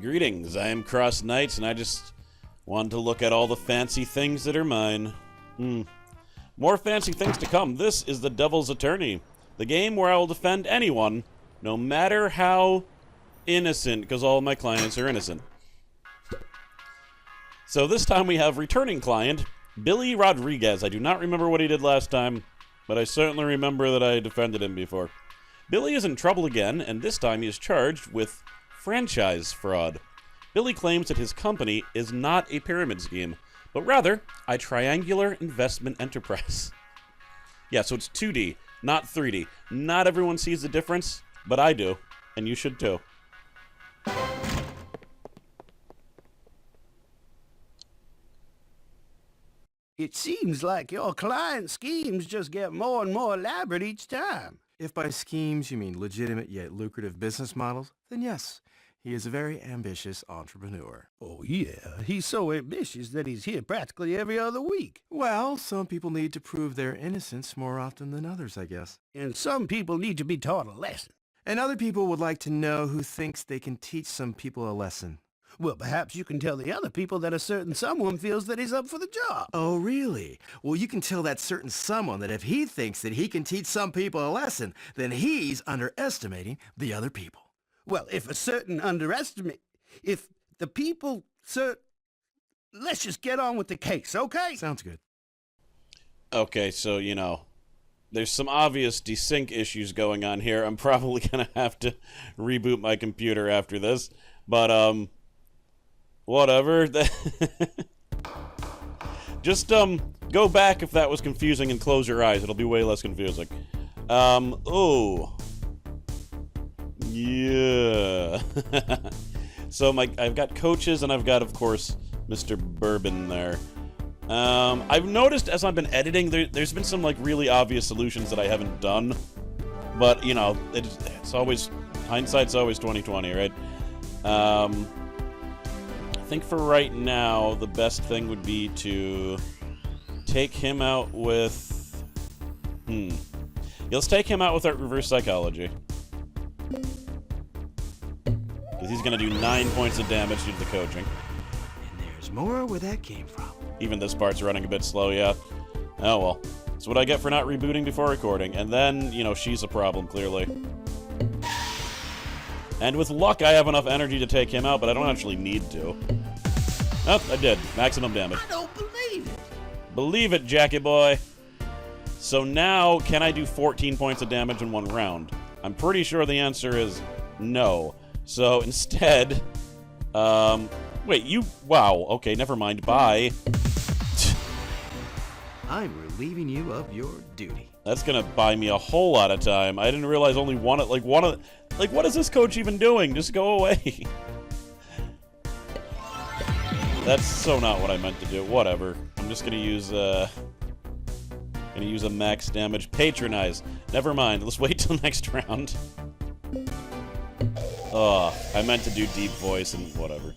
Greetings, I am CrossKnights, and I just wanted to look at all the fancy things that are mine. More fancy things to come. This is the Devil's Attorney, the game where I will defend anyone, no matter how innocent, because all my clients are innocent. So this time we have returning client, Billy Rodriguez. I do not remember what he did last time, but I certainly remember that I defended him before. Billy is in trouble again, and this time he is charged with franchise fraud. Billy claims that his company is not a pyramid scheme, but rather a triangular investment enterprise. Yeah, so it's 2D, not 3D. Not everyone sees the difference, but I do, and you should too. It seems like your client's schemes just get more and more elaborate each time. If by schemes you mean legitimate yet lucrative business models, then yes, he is a very ambitious entrepreneur. Oh yeah, he's so ambitious that he's here practically every other week. Well, some people need to prove their innocence more often than others, I guess. And some people need to be taught a lesson. And other people would like to know who thinks they can teach some people a lesson. Well, perhaps you can tell the other people that a certain someone feels that he's up for the job. Oh, really? Well, you can tell that certain someone that if he thinks that he can teach some people a lesson, then he's underestimating the other people. Well, if the people, sir, let's just get on with the case, okay? Sounds good. Okay, so, there's some obvious desync issues going on here. I'm probably gonna have to reboot my computer after this, but, whatever. Just, go back if that was confusing and close your eyes. It'll be way less confusing. Oh. Yeah. So I've got coaches and I've got, of course, Mr. Bourbon there. I've noticed as I've been editing, there's been some, really obvious solutions that I haven't done. But, it's always, hindsight's always 20/20, right? I think for right now, the best thing would be to take him out with... Yeah, let's take him out with our reverse psychology. Because he's going to do 9 points of damage due to the coaching. And there's more where that came from. Even this part's running a bit slow, yeah. Oh well. That's what I get for not rebooting before recording. And then, she's a problem, clearly. And with luck, I have enough energy to take him out, but I don't actually need to. Oh, I did. Maximum damage. I don't believe it. Believe it, Jackie boy. So now, can I do 14 points of damage in one round? I'm pretty sure the answer is no. So instead, wait, wow, okay, never mind, bye. I'm relieving you of your duty. That's gonna buy me a whole lot of time. I didn't realize only what is this coach even doing? Just go away. That's so not what I meant to do. Whatever. I'm just gonna use a max damage. Patronize. Never mind. Let's wait till next round. I meant to do deep voice and whatever.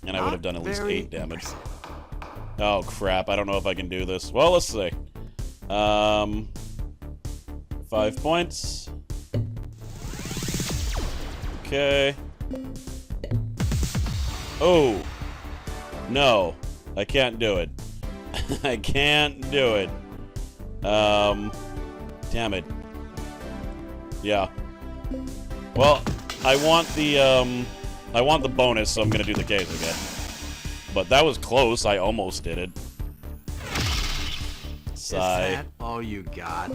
And I would have done at least 8 damage. Oh crap, I don't know if I can do this. Well, let's see. 5 points. Okay. Oh. No. I can't do it. I can't do it. Damn it. Yeah. Well, I want the bonus, so I'm gonna do the case again. But that was close. I almost did it. Sigh. Is that all you got?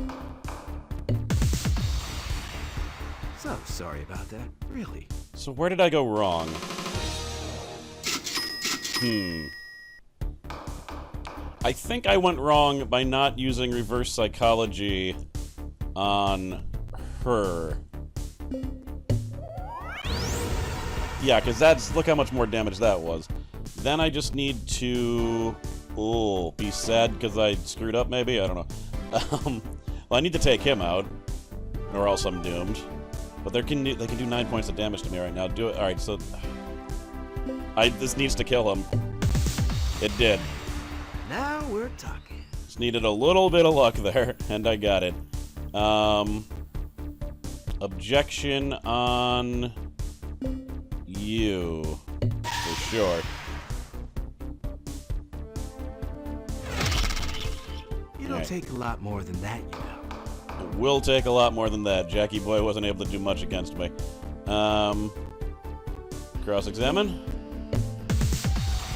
So sorry about that. Really. So where did I go wrong? I think I went wrong by not using reverse psychology on her. Yeah, because look how much more damage that was. Then I just need to... be sad because I screwed up, maybe? I don't know. Well, I need to take him out, or else I'm doomed. But they can do 9 points of damage to me right now. Do it. Alright, so... this needs to kill him. It did. Now we're talking. Just needed a little bit of luck there, and I got it. Objection on you. For sure. You don't take a lot more than that, you know. It will take a lot more than that. Jackie Boy wasn't able to do much against me. Cross-examine.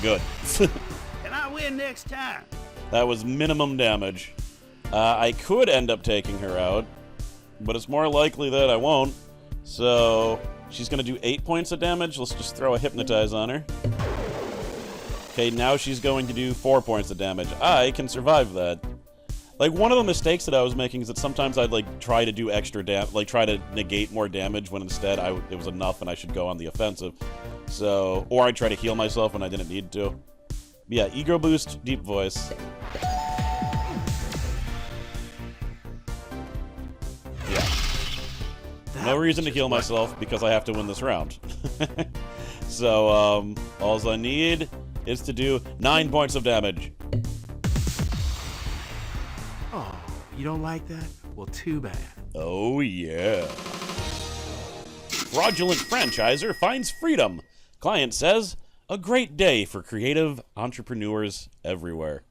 Good. Can I win next time? That was minimum damage. I could end up taking her out, but it's more likely that I won't. So she's going to do 8 points of damage. Let's just throw a Hypnotize on her. Okay, now she's going to do 4 points of damage. I can survive that. Like, one of the mistakes that I was making is that sometimes I'd, like, try to do extra damage, like, try to negate more damage when instead it was enough and I should go on the offensive. So, or I'd try to heal myself when I didn't need to. But yeah, Ego Boost, Deep Voice. Yeah. No reason to heal myself because I have to win this round. So, all I need is to do 9 points of damage. Oh, you don't like that? Well, too bad. Oh, yeah. Fraudulent franchiser finds freedom. Client says, a great day for creative entrepreneurs everywhere.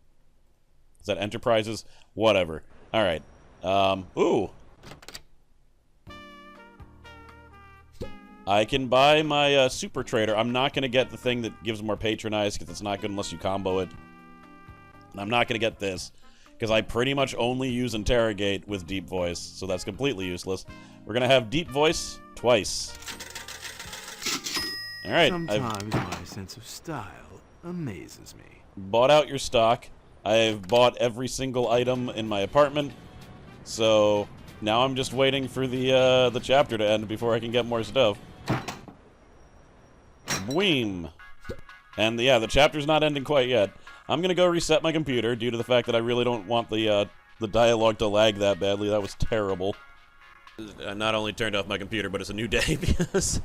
Is that enterprises? Whatever. All right. Ooh. I can buy my super trader. I'm not going to get the thing that gives more patronize because it's not good unless you combo it. And I'm not going to get this because I pretty much only use interrogate with deep voice, so that's completely useless. We're going to have deep voice twice. All right. Sometimes my sense of style amazes me. Bought out your stock. I've bought every single item in my apartment. So now I'm just waiting for the chapter to end before I can get more stuff. Bweem. And yeah, the chapter's not ending quite yet. I'm gonna go reset my computer due to the fact that I really don't want the dialogue to lag that badly. That was terrible. I not only turned off my computer, but it's a new day because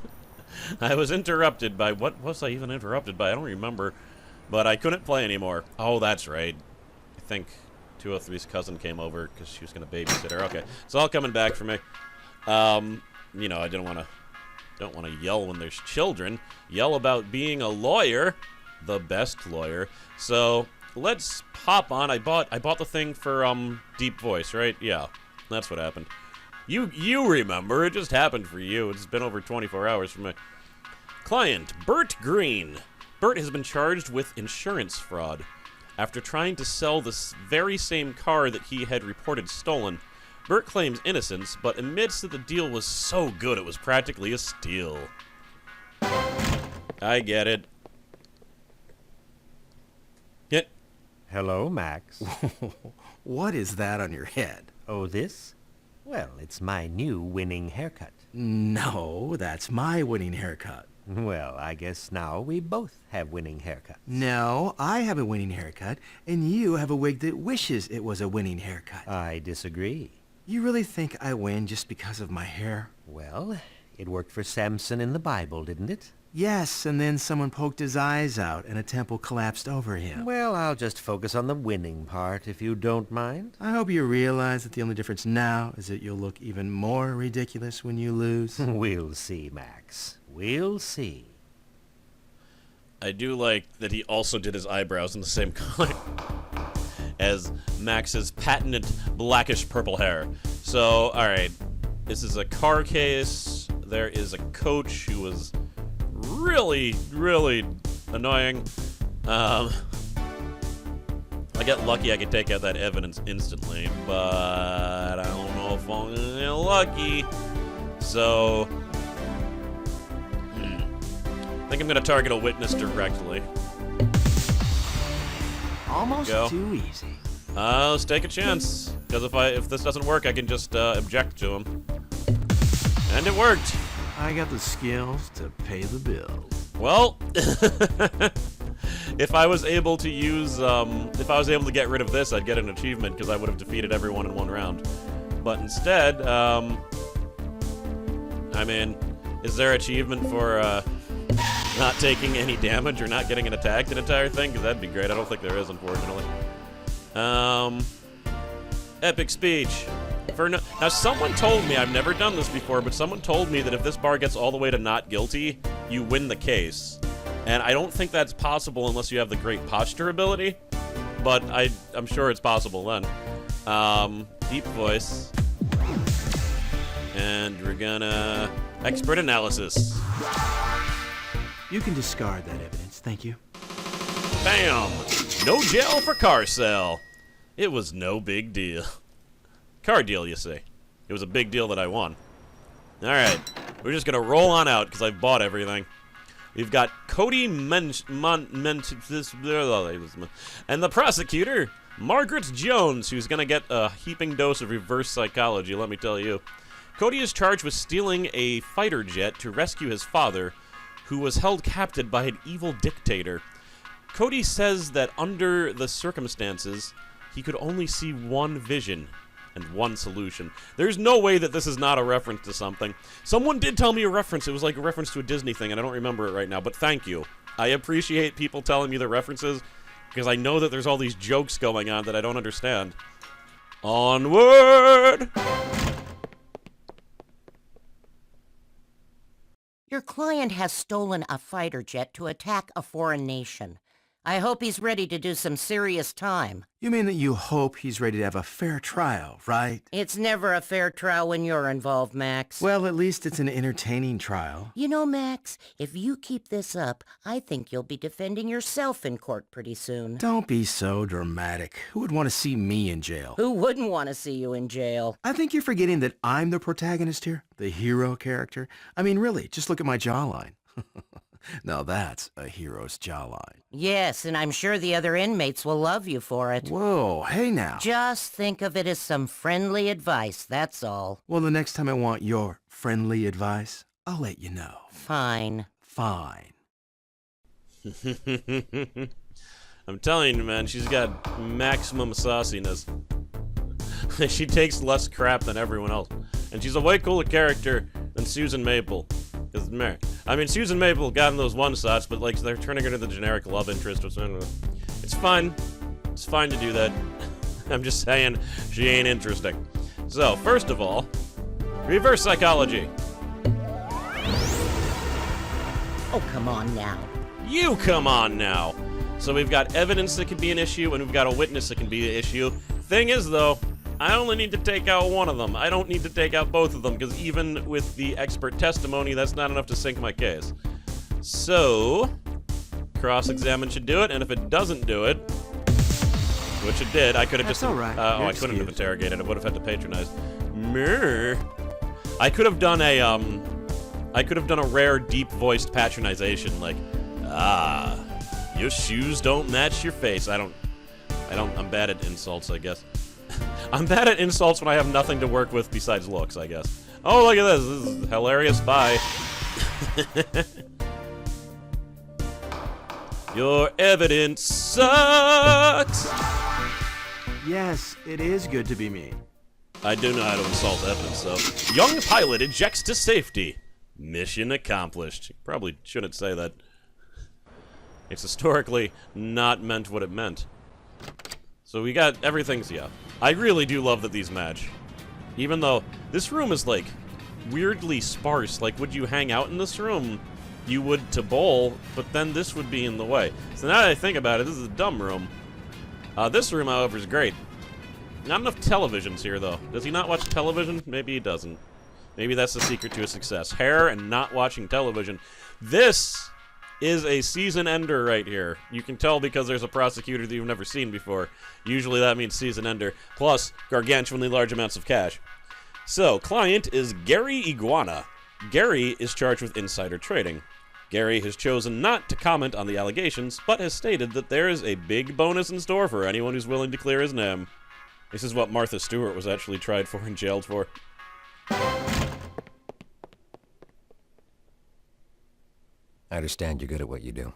I was interrupted by... What was I even interrupted by? I don't remember. But I couldn't play anymore. Oh, that's right. I think 203's cousin came over because she was going to babysit her. Okay, it's all coming back for me. You know, I don't want to yell when there's children. Yell about being a lawyer, the best lawyer. So let's hop on. I bought the thing for deep voice, right? Yeah, that's what happened. You remember? It just happened for you. It's been over 24 hours for me. Client Bert Green. Bert has been charged with insurance fraud after trying to sell this very same car that he had reported stolen. Bert claims innocence, but admits that the deal was so good it was practically a steal. I get it. Yeah. Hello, Max. What is that on your head? Oh, this? Well, it's my new winning haircut. No, that's my winning haircut. Well, I guess now we both have winning haircuts. No, I have a winning haircut, and you have a wig that wishes it was a winning haircut. I disagree. You really think I win just because of my hair? Well, it worked for Samson in the Bible, didn't it? Yes, and then someone poked his eyes out and a temple collapsed over him. Well, I'll just focus on the winning part, if you don't mind. I hope you realize that the only difference now is that you'll look even more ridiculous when you lose. We'll see, Max. We'll see. I do like that he also did his eyebrows in the same color as Max's patented blackish purple hair. So, alright. This is a car case. There is a coach who was really, really annoying. I get lucky I could take out that evidence instantly, but I don't know if I'm gonna get lucky. So, I think I'm gonna target a witness directly. Almost too easy. Let's take a chance, because if this doesn't work, I can just object to him. And it worked. I got the skills to pay the bills. Well, if I was able to use, if I was able to get rid of this, I'd get an achievement because I would have defeated everyone in one round. But instead, I mean, is there achievement for not taking any damage or not getting an attack an entire thing? Because that'd be great. I don't think there is, unfortunately. Epic speech. Now, someone told me, I've never done this before, but someone told me that if this bar gets all the way to not guilty, you win the case. And I don't think that's possible unless you have the great posture ability, but I'm sure it's possible then. Deep voice. And we're gonna... expert analysis. You can discard that evidence, thank you. Bam! No jail for car sale. It was no big deal. Car deal, you see. It was a big deal that I won. Alright, we're just gonna roll on out because I've bought everything. We've got Cody and the prosecutor, Margaret Jones, who's gonna get a heaping dose of reverse psychology, let me tell you. Cody is charged with stealing a fighter jet to rescue his father, who was held captive by an evil dictator. Cody says that under the circumstances, he could only see one vision and one solution. There's no way that this is not a reference to something. Someone did tell me a reference. It was like a reference to a Disney thing, and I don't remember it right now, but thank you. I appreciate people telling me the references, because I know that there's all these jokes going on that I don't understand. Onward! Your client has stolen a fighter jet to attack a foreign nation. I hope he's ready to do some serious time. You mean that you hope he's ready to have a fair trial, right? It's never a fair trial when you're involved, Max. Well, at least it's an entertaining trial. You know, Max, if you keep this up, I think you'll be defending yourself in court pretty soon. Don't be so dramatic. Who would want to see me in jail? Who wouldn't want to see you in jail? I think you're forgetting that I'm the protagonist here, the hero character. I mean, really, just look at my jawline. Now that's a hero's jawline. Yes, and I'm sure the other inmates will love you for it. Whoa, hey now. Just think of it as some friendly advice, that's all. Well, the next time I want your friendly advice, I'll let you know. Fine. Fine. I'm telling you, man, she's got maximum sauciness. She takes less crap than everyone else. And she's a way cooler character than Susan Maple. I mean, Susan Maple got in those one-shots, but, like, they're turning her into the generic love interest. It's fine. It's fine to do that. I'm just saying, she ain't interesting. So, first of all, reverse psychology. Oh, come on now. You come on now. So we've got evidence that can be an issue, and we've got a witness that can be an issue. Thing is, though, I only need to take out one of them. I don't need to take out both of them, because even with the expert testimony, that's not enough to sink my case. So, cross-examine should do it, and if it doesn't do it, which it did, I could have just... all right. I couldn't have interrogated. I would have had to patronize. I could have done a rare, deep-voiced patronization, like, your shoes don't match your face. I'm bad at insults, I guess. I'm bad at insults when I have nothing to work with besides looks, I guess. Oh, look at this. This is hilarious. Bye. Your evidence sucks. Yes, it is good to be me. I do know how to insult evidence, though. Young pilot ejects to safety. Mission accomplished. Probably shouldn't say that. It's historically not meant what it meant. So we got everything's, yeah. I really do love that these match. Even though this room is, like, weirdly sparse. Like, would you hang out in this room? You would to bowl, but then this would be in the way. So now that I think about it, this is a dumb room. This room, however, is great. Not enough televisions here, though. Does he not watch television? Maybe he doesn't. Maybe that's the secret to his success. Hair and not watching television. This is a season ender right here. You can tell because there's a prosecutor that you've never seen before. Usually that means season ender, plus gargantuanly large amounts of cash. So, client is Gary Iguana. Gary is charged with insider trading. Gary has chosen not to comment on the allegations, but has stated that there is a big bonus in store for anyone who's willing to clear his name. This is what Martha Stewart was actually tried for and jailed for. I understand you're good at what you do.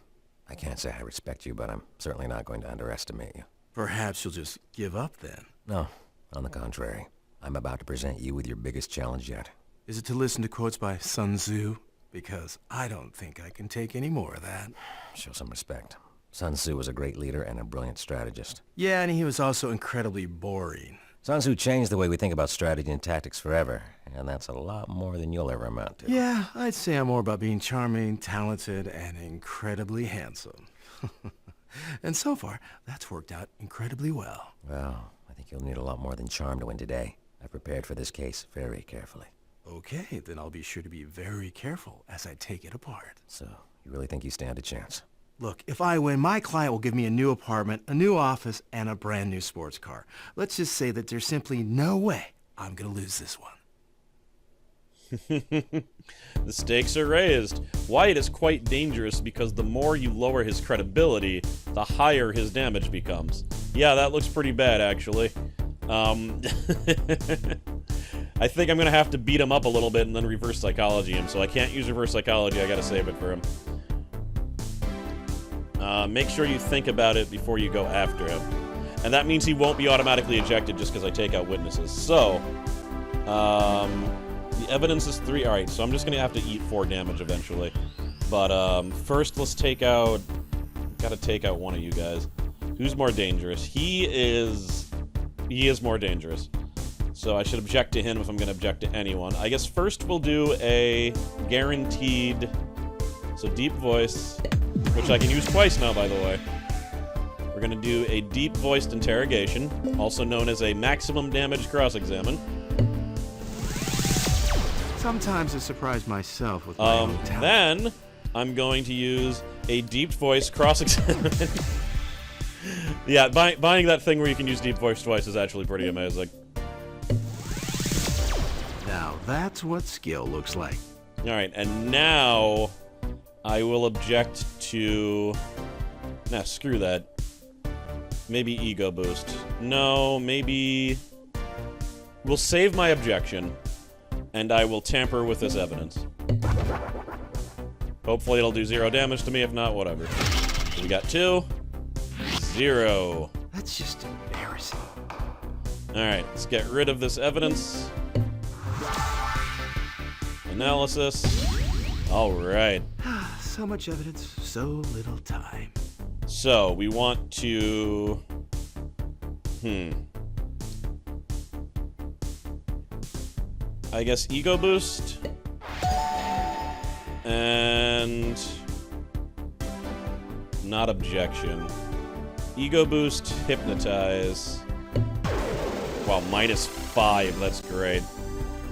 I can't say I respect you, but I'm certainly not going to underestimate you. Perhaps you'll just give up then. No, on the contrary. I'm about to present you with your biggest challenge yet. Is it to listen to quotes by Sun Tzu? Because I don't think I can take any more of that. Show some respect. Sun Tzu was a great leader and a brilliant strategist. Yeah, and he was also incredibly boring. Sun Tzu changed the way we think about strategy and tactics forever, and that's a lot more than you'll ever amount to. Yeah, I'd say I'm more about being charming, talented, and incredibly handsome. And so far, that's worked out incredibly well. Well, I think you'll need a lot more than charm to win today. I prepared for this case very carefully. Okay, then I'll be sure to be very careful as I take it apart. So, you really think you stand a chance? Look, if I win, my client will give me a new apartment, a new office, and a brand new sports car. Let's just say that there's simply no way I'm gonna lose this one. The stakes are raised. Wyatt is quite dangerous because the more you lower his credibility, the higher his damage becomes. Yeah, that looks pretty bad, actually. I think I'm gonna have to beat him up a little bit and then reverse psychology him, so I can't use reverse psychology, I gotta save it for him. Make sure you think about it before you go after him. And that means he won't be automatically ejected just because I take out witnesses. So, the evidence is 3. Alright, so I'm just gonna have to eat 4 damage eventually. But, first let's take out... Gotta take out one of you guys. Who's more dangerous? He is more dangerous. So I should object to him if I'm gonna object to anyone. I guess first we'll do a guaranteed... So deep voice, which I can use twice now, by the way. We're gonna do a deep-voiced interrogation, also known as a maximum damage cross-examine. Sometimes I surprise myself with my own talent. Then I'm going to use a deep-voiced cross-examine. Yeah, buying that thing where you can use deep voice twice is actually pretty amazing. Now that's what skill looks like. Alright, and now I will object to... Nah, screw that. Maybe ego boost. No, maybe... We'll save my objection, and I will tamper with this evidence. Hopefully it'll do 0 damage to me, if not, whatever. So we got 2. 0. That's just embarrassing. Alright, let's get rid of this evidence. Analysis. Alright. So much evidence, so little time. So, we want to... I guess ego boost. And... Not objection. Ego boost, hypnotize. Wow, -5, that's great.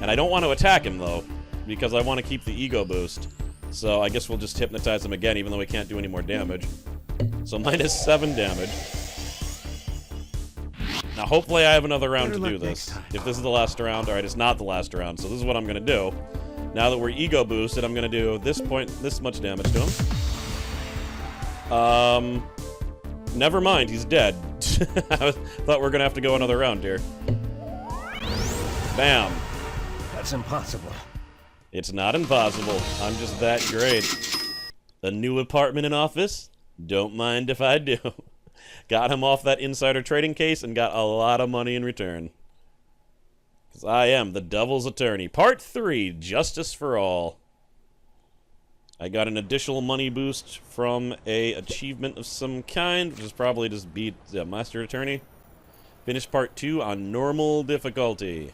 And I don't want to attack him, though, because I want to keep the ego boost. So I guess we'll just hypnotize him again, even though we can't do any more damage. So -7 damage. Now, hopefully I have another round to do this. If this is the last round, alright, it's not the last round, so this is what I'm going to do. Now that we're ego boosted, I'm going to do this much damage to him. Never mind, he's dead. I thought we were going to have to go another round here. Bam. That's impossible. It's not impossible. I'm just that great. A new apartment and office? Don't mind if I do. Got him off that insider trading case and got a lot of money in return. Because I am the Devil's Attorney. Part 3, Justice for All. I got an additional money boost from a achievement of some kind, which is probably just beat the Master Attorney. Finish Part 2 on normal difficulty.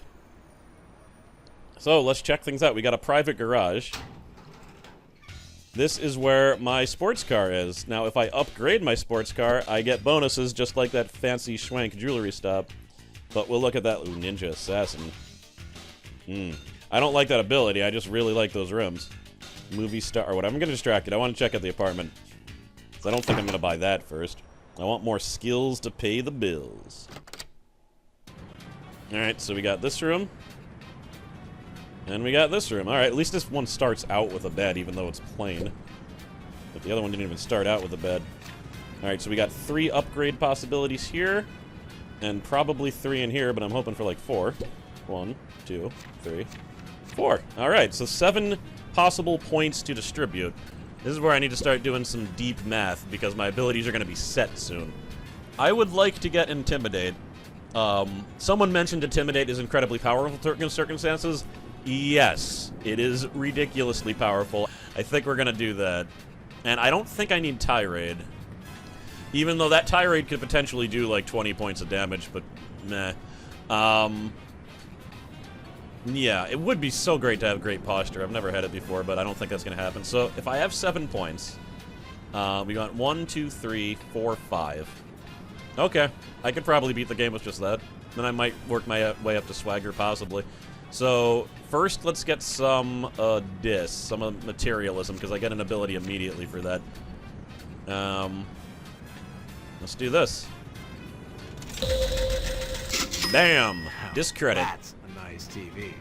So, let's check things out. We got a private garage. This is where my sports car is. Now, if I upgrade my sports car, I get bonuses just like that fancy schwank jewelry stop. But we'll look at that. Ooh, Ninja Assassin. I don't like that ability. I just really like those rims. Movie star, or whatever. I'm getting distracted. I want to check out the apartment. Because I don't think I'm going to buy that first. I want more skills to pay the bills. Alright, so we got this room. And we got this room. Alright, at least this one starts out with a bed, even though it's plain. But the other one didn't even start out with a bed. Alright, so we got 3 upgrade possibilities here. And probably 3 in here, but I'm hoping for like 4. 1, 2, 3, 4. Alright, so 7 possible points to distribute. This is where I need to start doing some deep math, because my abilities are going to be set soon. I would like to get Intimidate. Someone mentioned Intimidate is incredibly powerful in circumstances. Yes, it is ridiculously powerful. I think we're going to do that. And I don't think I need Tirade. Even though that Tirade could potentially do like 20 points of damage, but meh. Yeah, it would be so great to have great posture. I've never had it before, but I don't think that's going to happen. So if I have 7 points, we got 1, 2, 3, 4, 5. Okay, I could probably beat the game with just that. Then I might work my way up to swagger, possibly. So first, let's get some some materialism, because I get an ability immediately for that. Let's do this. Bam! Discredit. That's a nice TV.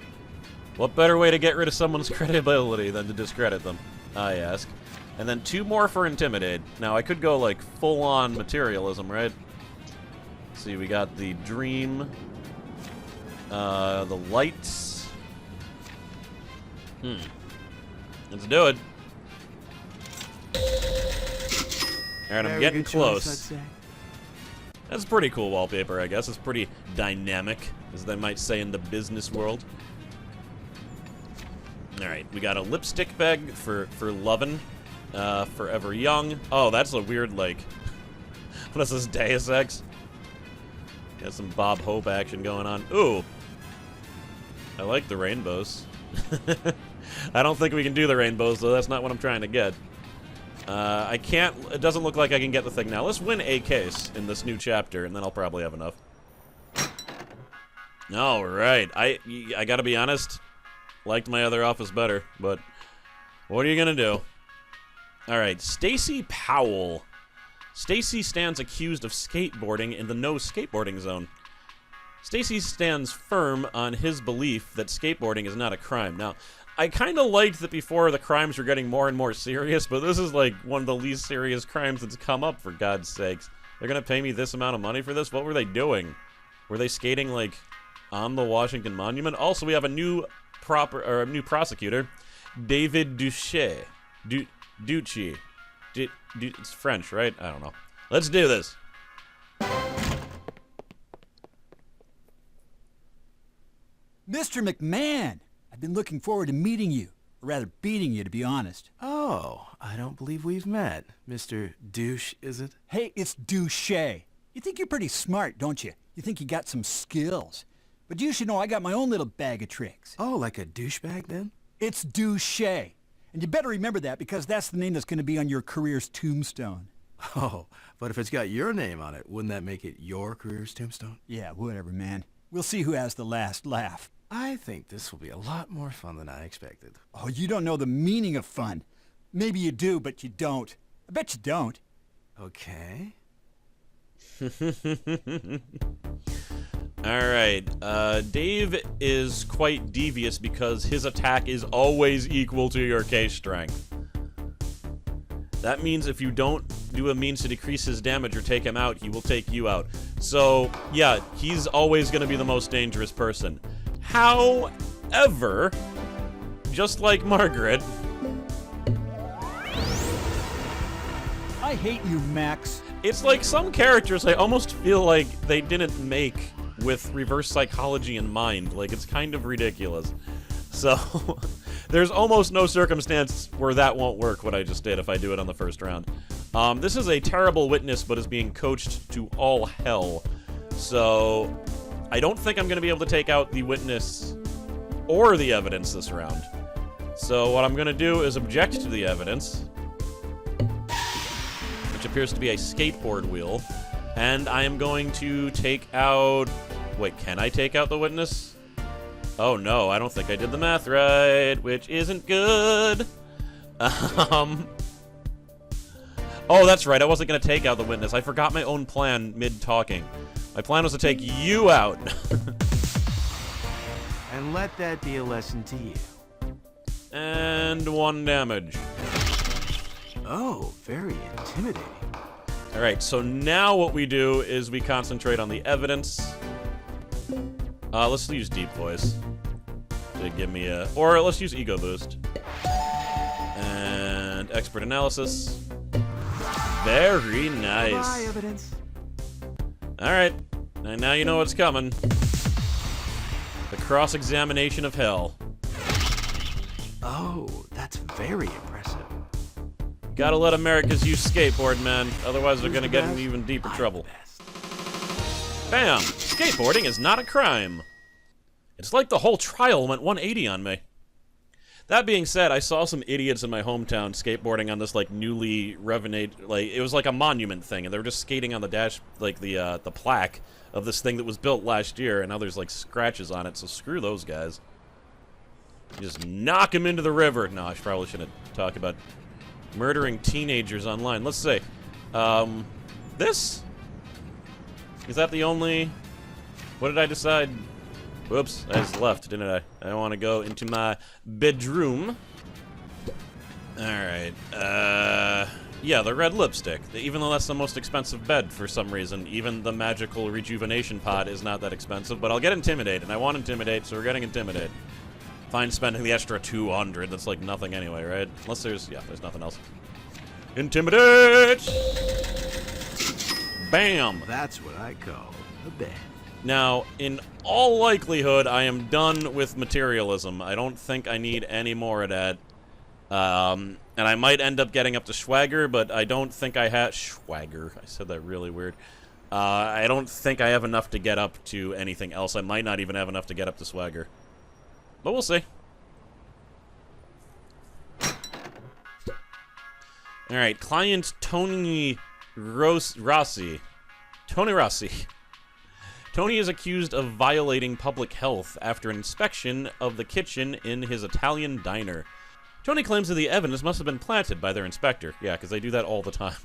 What better way to get rid of someone's credibility than to discredit them, I ask. And then 2 more for Intimidate. Now, I could go, like, full-on materialism, right? Let's see, we got the Dream, the Lights. Let's do it. Alright, I'm getting close. That's pretty cool wallpaper, I guess. It's pretty dynamic, as they might say in the business world. Alright, we got a lipstick bag for lovin'. Forever Young. Oh, that's a weird, like... what is this, Deus Ex? Got some Bob Hope action going on. Ooh! I like the rainbows. I don't think we can do the rainbows, though. That's not what I'm trying to get. I can't... It doesn't look like I can get the thing now. Let's win a case in this new chapter, and then I'll probably have enough. Alright. I gotta be honest. Liked my other office better, but... what are you gonna do? Alright, Stacy Powell. Stacy stands accused of skateboarding in the no skateboarding zone. Stacy stands firm on his belief that skateboarding is not a crime. Now, I kind of liked that before the crimes were getting more and more serious, but this is like one of the least serious crimes that's come up, for God's sakes. They're gonna pay me this amount of money for this? What were they doing? Were they skating, like, on the Washington Monument? Also, we have a new prosecutor, David Duche. Ducci. It's French, right? I don't know. Let's do this. Mr. McMahon, I've been looking forward to meeting you. Or rather, beating you, to be honest. Oh, I don't believe we've met. Mr. Douche, is it? Hey, it's Douche. You think you're pretty smart, don't you? You think you got some skills. But you should know I got my own little bag of tricks. Oh, like a douchebag, then? It's Douche. And you better remember that, because that's the name that's going to be on your career's tombstone. Oh, but if it's got your name on it, wouldn't that make it your career's tombstone? Yeah, whatever, man. We'll see who has the last laugh. I think this will be a lot more fun than I expected. Oh, you don't know the meaning of fun. Maybe you do, but you don't. I bet you don't. Okay. Alright, Dave is quite devious because his attack is always equal to your case strength. That means if you don't do a means to decrease his damage or take him out, he will take you out. So, yeah, he's always going to be the most dangerous person. However, just like Margaret... I hate you, Max. It's like some characters I almost feel like they didn't make with reverse psychology in mind. Like, it's kind of ridiculous. So, there's almost no circumstance where that won't work, what I just did, if I do it on the first round. This is a terrible witness, but is being coached to all hell. So, I don't think I'm going to be able to take out the witness or the evidence this round. So, what I'm going to do is object to the evidence, which appears to be a skateboard wheel, and I am going to take out... Wait, can I take out the witness? Oh no, I don't think I did the math right, which isn't good. Oh, that's right, I wasn't going to take out the witness. I forgot my own plan mid-talking. My plan was to take you out. And let that be a lesson to you. And 1 damage. Oh, very intimidating. Alright, so now what we do is we concentrate on the evidence. Let's use Deep Voice to give me a... Or let's use Ego Boost. And Expert Analysis. Very nice. Bye, evidence. Alright, and now you know what's coming. The cross-examination of hell. Oh, that's very impressive. Gotta let Americans use skateboard, man. Otherwise they're gonna get in even deeper trouble. Bam! Skateboarding is not a crime. It's like the whole trial went 180 on me. That being said, I saw some idiots in my hometown skateboarding on this, like, newly revenate, like, it was like a monument thing, and they were just skating on the dash, like, the plaque of this thing that was built last year, and now there's, like, scratches on it, so screw those guys. Just knock them into the river. No, I probably shouldn't talk about murdering teenagers online. Let's see. This? Is that the only... What did I decide? Whoops, I just left, didn't I? I want to go into my bedroom. Alright, yeah, the red lipstick. Even though that's the most expensive bed for some reason, even the magical rejuvenation pod is not that expensive, but I'll get Intimidate, and I want Intimidate, so we're getting Intimidate. Fine spending the extra 200, that's like nothing anyway, right? Unless there's, yeah, there's nothing else. Intimidate! Bam! That's what I call a bed. Now, in all likelihood, I am done with materialism. I don't think I need any more of that. And I might end up getting up to Swagger, but I don't think I have... Swagger. I said that really weird. I don't think I have enough to get up to anything else. I might not even have enough to get up to Swagger. But we'll see. Alright, client Tony Rossi. Tony Rossi. Tony is accused of violating public health after inspection of the kitchen in his Italian diner. Tony claims that the evidence must have been planted by their inspector. Yeah, because they do that all the time.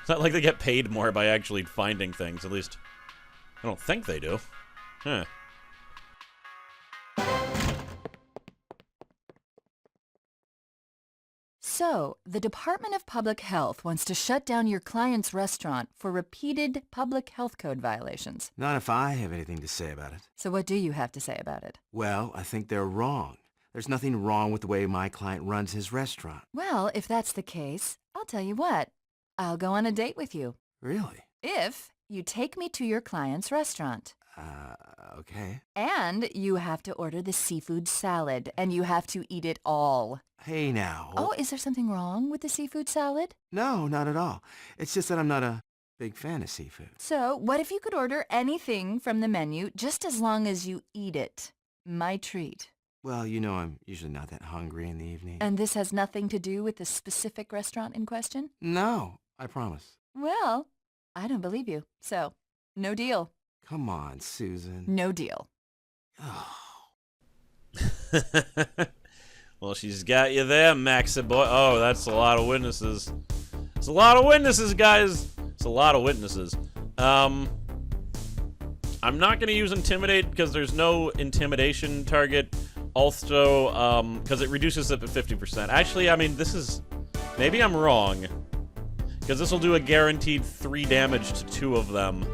It's not like they get paid more by actually finding things. At least, I don't think they do. Huh. So, the Department of Public Health wants to shut down your client's restaurant for repeated public health code violations. Not if I have anything to say about it. So what do you have to say about it? Well, I think they're wrong. There's nothing wrong with the way my client runs his restaurant. Well, if that's the case, I'll tell you what. I'll go on a date with you. Really? If you take me to your client's restaurant. Okay. And you have to order the seafood salad, and you have to eat it all. Hey now. Oh, is there something wrong with the seafood salad? No, not at all. It's just that I'm not a big fan of seafood. So, what if you could order anything from the menu just as long as you eat it? My treat. Well, you know I'm usually not that hungry in the evening. And this has nothing to do with the specific restaurant in question? No, I promise. Well, I don't believe you. So, no deal. Come on, Susan. No deal. Oh. Well, she's got you there, Maxi boy. Oh, that's a lot of witnesses. It's a lot of witnesses, guys. It's a lot of witnesses. I'm not going to use Intimidate because there's no intimidation target. Also, because it reduces it to 50%. Actually, I mean, this is... Maybe I'm wrong. Because this will do a guaranteed 3 damage to 2 of them.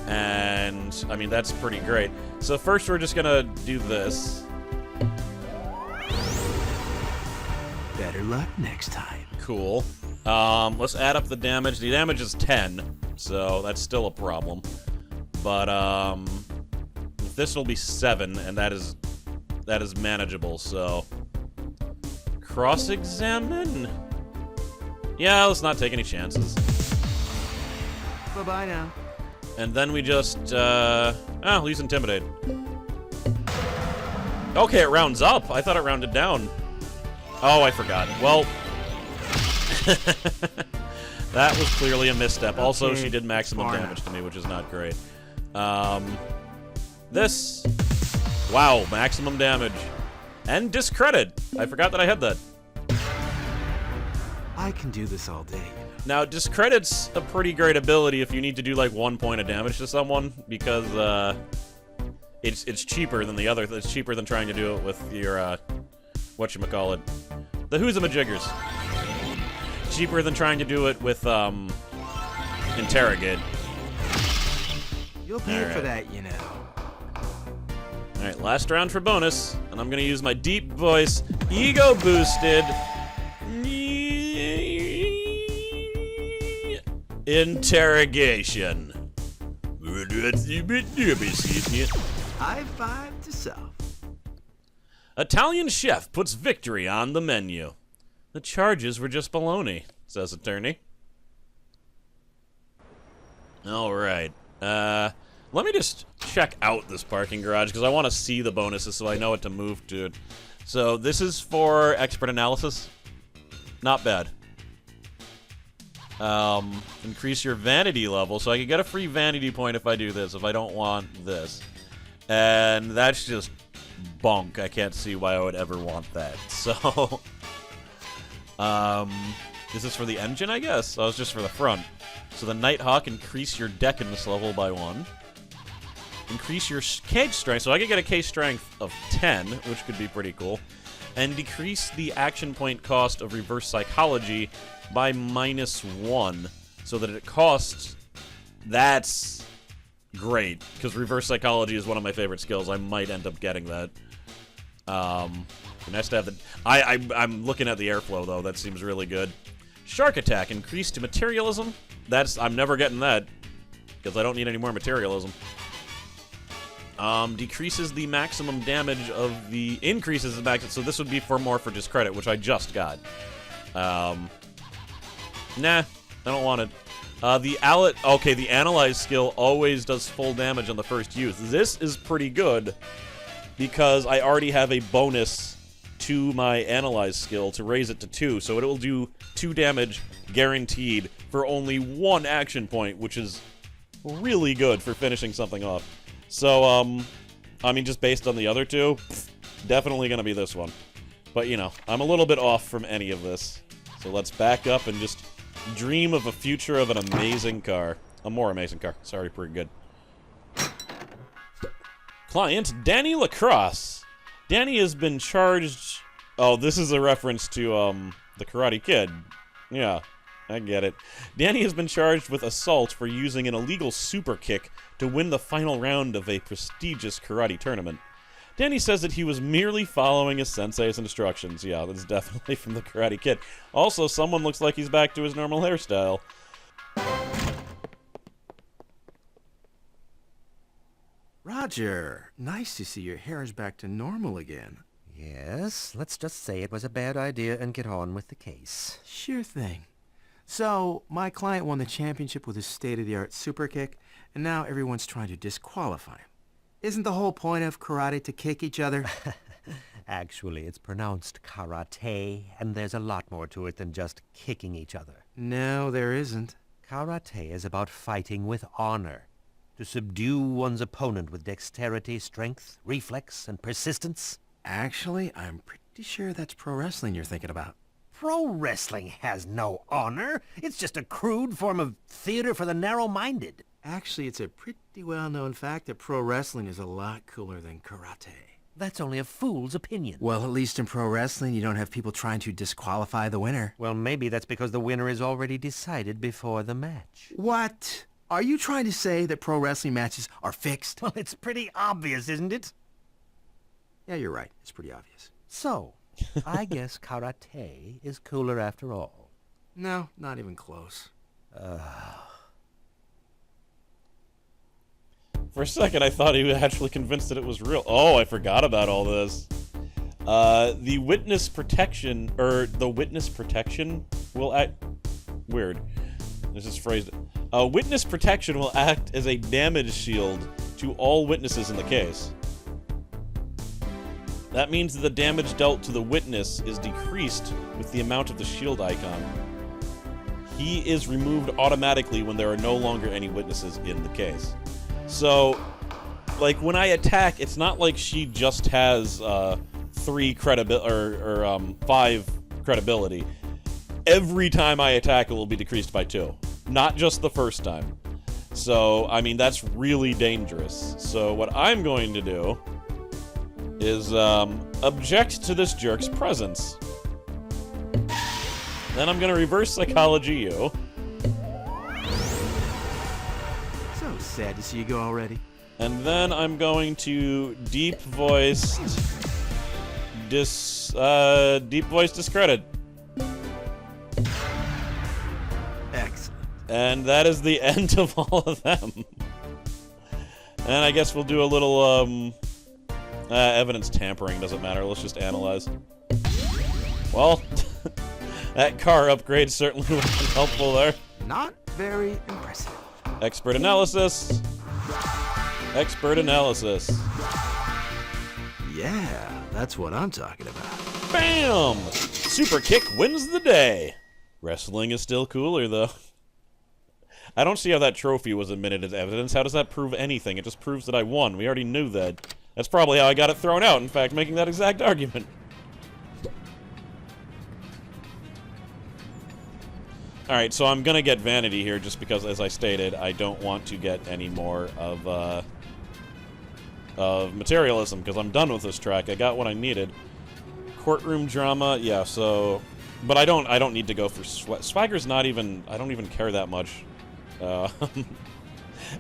And, I mean, that's pretty great. So first we're just going to do this. Better luck next time. Cool. Let's add up the damage. The damage is 10, so that's still a problem. But, this will be 7, and that is manageable, so... Cross-examine? Yeah, let's not take any chances. Bye-bye now. And then we just, use Intimidate. Okay, it rounds up. I thought it rounded down. Oh, I forgot. Well, that was clearly a misstep. Okay. Also, she did maximum damage to me, which is not great. This. Wow, maximum damage. And discredit. I forgot that I had that. I can do this all day. Now, discredit's a pretty great ability if you need to do, like, 1 point of damage to someone, because, it's cheaper than the other. It's cheaper than trying to do it with your, whatchamacallit. The who's-a-majiggers. Cheaper than trying to do it with, Interrogate. You'll pay for that, you know. Alright, last round for bonus, and I'm gonna use my deep voice, ego-boosted... interrogation. High five to self. Italian chef puts victory on the menu. The charges were just baloney, says attorney. Alright. Let me just check out this parking garage, because I want to see the bonuses so I know what to move to. So this is for expert analysis. Not bad. Increase your vanity level, so I can get a free vanity point if I do this, if I don't want this. And that's just bunk. I can't see why I would ever want that. So, this is for the engine, I guess? Oh, it's just for the front. So the Nighthawk, increase your deckness level by 1. Increase your cage strength, so I could get a cage strength of 10, which could be pretty cool. And decrease the action point cost of reverse psychology by -1, so that it costs... That's great, because reverse psychology is one of my favorite skills. I might end up getting that. Nice to have the... I'm looking at the airflow, though. That seems really good. Shark attack, increase to materialism. I'm never getting that, because I don't need any more materialism. Decreases the maximum damage of the... Increases the max... So this would be more for discredit, which I just got. Nah, I don't want it. The Analyze skill always does full damage on the first use. This is pretty good, because I already have a bonus to my Analyze skill to raise it to 2, so it will do 2 damage guaranteed for only 1 action point, which is really good for finishing something off. So, I mean, just based on the other 2, definitely gonna be this one. But, you know, I'm a little bit off from any of this. So let's back up and just dream of a future of an amazing car. A more amazing car. It's already pretty good. Client, Danny Lacrosse. Danny has been charged... Oh, this is a reference to, the Karate Kid. Yeah, I get it. Danny has been charged with assault for using an illegal super kick to win the final round of a prestigious karate tournament. Danny says that he was merely following his sensei's instructions. Yeah, that's definitely from the Karate Kid. Also, someone looks like he's back to his normal hairstyle. Roger, nice to see your hair is back to normal again. Yes, let's just say it was a bad idea and get on with the case. Sure thing. So, my client won the championship with his state-of-the-art super kick, and now everyone's trying to disqualify him. Isn't the whole point of karate to kick each other? Actually, it's pronounced karate, and there's a lot more to it than just kicking each other. No, there isn't. Karate is about fighting with honor. To subdue one's opponent with dexterity, strength, reflex, and persistence. Actually, I'm pretty sure that's pro wrestling you're thinking about. Pro wrestling has no honor. It's just a crude form of theater for the narrow-minded. Actually, it's a pretty well-known fact that pro wrestling is a lot cooler than karate. That's only a fool's opinion. Well, at least in pro wrestling, you don't have people trying to disqualify the winner. Well, maybe that's because the winner is already decided before the match. What? Are you trying to say that pro wrestling matches are fixed? Well, it's pretty obvious, isn't it? Yeah, you're right. It's pretty obvious. So, I guess karate is cooler after all. No, not even close. For a second, I thought he was actually convinced that it was real. Oh, I forgot about all this. The witness protection will act... Weird. Let's just phrase it. Witness protection will act as a damage shield to all witnesses in the case. That means that the damage dealt to the witness is decreased with the amount of the shield icon. He is removed automatically when there are no longer any witnesses in the case. So, like, when I attack, it's not like she just has 3 credibility or 5 credibility. Every time I attack, it will be decreased by 2. Not just the first time. So, I mean, that's really dangerous. So, what I'm going to do is object to this jerk's presence. Then I'm going to reverse psychology you. So sad to see you go already. And then I'm going to deep voice discredit. Excellent. And that is the end of all of them. And I guess we'll do a little evidence tampering. Doesn't matter. Let's just analyze. Well, that car upgrade certainly wasn't helpful there. Not very impressive. Expert analysis. Expert analysis. Yeah, that's what I'm talking about. Bam! Super kick wins the day. Wrestling is still cooler, though. I don't see how that trophy was admitted as evidence. How does that prove anything? It just proves that I won. We already knew that. That's probably how I got it thrown out, in fact, making that exact argument. Alright, so I'm gonna get vanity here just because, as I stated, I don't want to get any more of materialism, because I'm done with this track. I got what I needed. Courtroom Drama, yeah, so... But I don't need to go for Swagger's not even... I don't even care that much.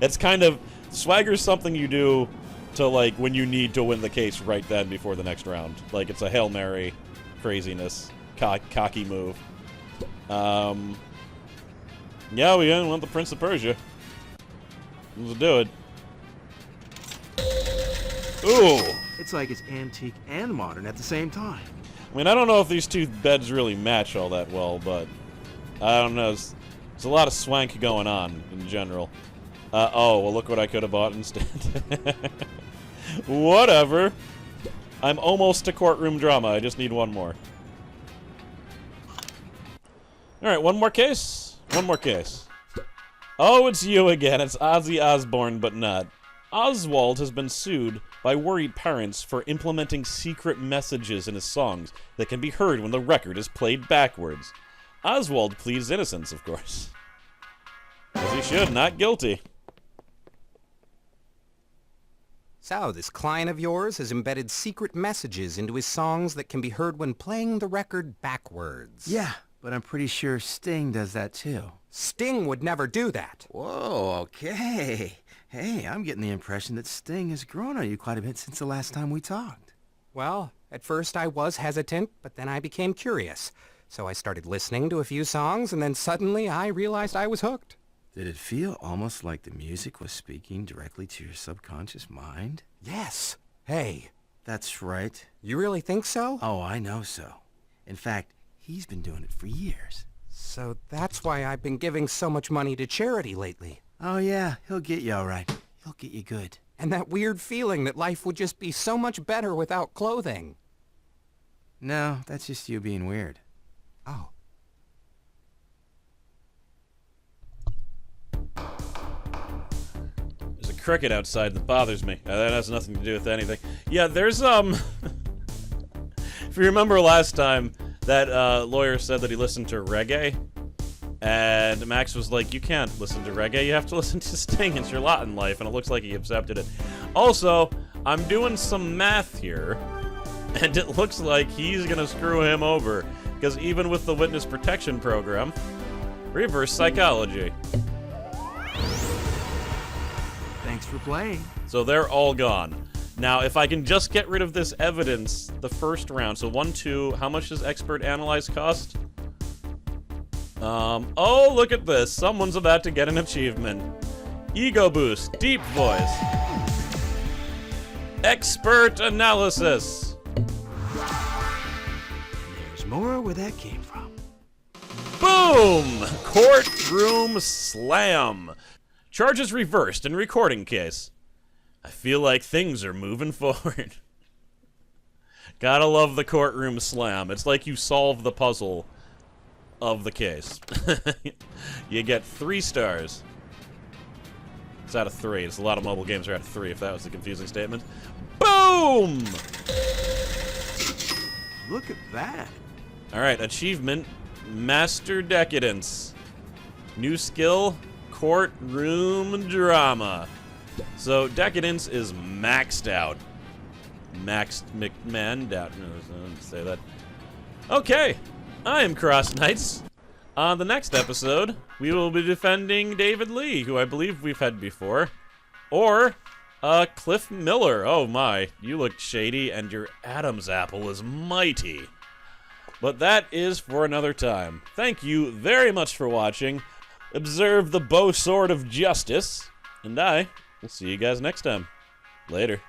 It's kind of... Swagger's something you do to, like, when you need to win the case right then before the next round. Like, it's a Hail Mary craziness. Cocky move. Yeah, we want the Prince of Persia. Let's do it. Ooh! It's like it's antique and modern at the same time. I mean, I don't know if these two beds really match all that well, but... I don't know. There's a lot of swank going on, in general. Oh, well, look what I could have bought instead. Whatever. I'm almost to Courtroom Drama. I just need one more. Alright, one more case. One more case. Oh, it's you again. It's Ozzy Osbourne, but not. Oswald has been sued by worried parents for implementing secret messages in his songs that can be heard when the record is played backwards. Oswald pleads innocence, of course. As he should, not guilty. So, this client of yours has embedded secret messages into his songs that can be heard when playing the record backwards. Yeah, but I'm pretty sure Sting does that too. Sting would never do that. Whoa, okay. Hey, I'm getting the impression that Sting has grown on you quite a bit since the last time we talked. Well, at first I was hesitant, but then I became curious. So I started listening to a few songs, and then suddenly I realized I was hooked. Did it feel almost like the music was speaking directly to your subconscious mind? Yes. Hey. That's right. You really think so? Oh, I know so. In fact, he's been doing it for years. So that's why I've been giving so much money to charity lately. Oh yeah, he'll get you all right. He'll get you good. And that weird feeling that life would just be so much better without clothing. No, that's just you being weird. Oh. There's a cricket outside that bothers me. That has nothing to do with anything. Yeah, there's, If you remember last time, that lawyer said that he listened to reggae. And Max was like, you can't listen to reggae, you have to listen to Sting, it's your lot in life, and it looks like he accepted it. Also, I'm doing some math here, and it looks like he's gonna screw him over, because even with the witness protection program, reverse psychology. Thanks for playing. So they're all gone. Now, if I can just get rid of this evidence the first round, so 1, 2, how much does Expert Analyze cost? Oh, look at this. Someone's about to get an achievement. Ego boost, deep voice. Expert analysis. There's more where that came from. Boom! Courtroom slam. Charges reversed in recording case. I feel like things are moving forward. Gotta love the courtroom slam. It's like you solve the puzzle of the case. You get 3 stars. It's out of 3. It's a lot of mobile games are out of 3, if that was the confusing statement. Boom! Look at that. Alright, achievement, Master Decadence. New skill, Courtroom Drama. So, Decadence is maxed out. Maxed McMahon out. No, I didn't say that. Okay. I am CrossKnights. On the next episode, we will be defending David Lee, who I believe we've had before. Or, Cliff Miller. Oh my, you look shady, and your Adam's apple is mighty. But that is for another time. Thank you very much for watching. Observe the bow sword of justice. And I will see you guys next time. Later.